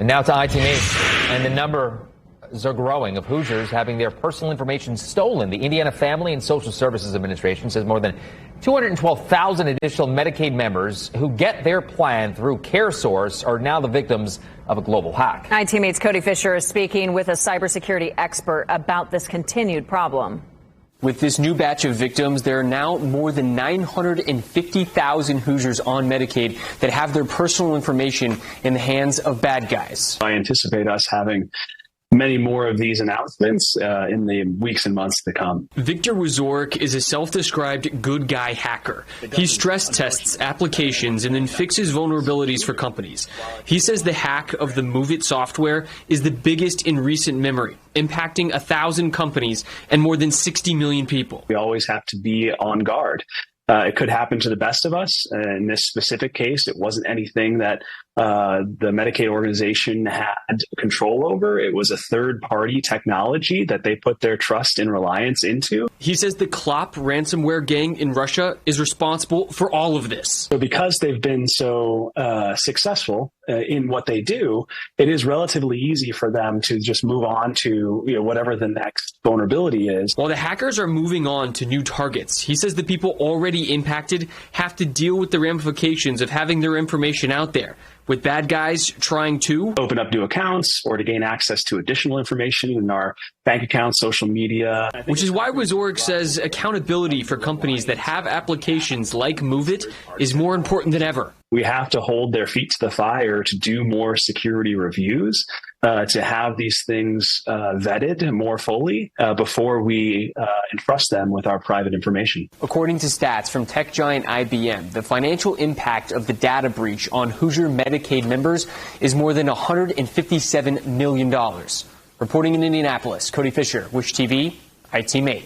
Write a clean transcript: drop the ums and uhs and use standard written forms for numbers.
And now to ITV, and the numbers are growing of Hoosiers having their personal information stolen. The Indiana Family and Social Services Administration says more than 212,000 additional Medicaid members who get their plan through CareSource are now the victims of a global hack. ITV's Cody Fisher is speaking with a cybersecurity expert about this continued problem. With this new batch of victims, there are now more than 950,000 Hoosiers on Medicaid that have their personal information in the hands of bad guys. I anticipate us having many more of these announcements in the weeks and months to come. Victor Wazorek is a self-described good guy hacker. He stress tests applications and then fixes vulnerabilities for companies. He says the hack of the MOVEit software is the biggest in recent memory, impacting 1,000 companies and more than 60 million people. We always have to be on guard. It could happen to the best of us. In this specific case, it wasn't anything that the Medicaid organization had control over. It was a third-party technology that they put their trust and reliance into. He says the Klop ransomware gang in Russia is responsible for all of this. So because they've been so successful in what they do, it is relatively easy for them to just move on to whatever the next vulnerability is. While the hackers are moving on to new targets, he says the people already impacted have to deal with the ramifications of having their information out there, with bad guys trying to open up new accounts or to gain access to additional information in our bank accounts, social media. Which is why Wazorek says accountability for companies that have applications like MOVEit is more important than ever. We have to hold their feet to the fire to do more security reviews, to have these things vetted more fully before we entrust them with our private information. According to stats from tech giant IBM, the financial impact of the data breach on Hoosier Medicaid members is more than $157 million. Reporting in Indianapolis, Cody Fisher, Wish TV, ITV.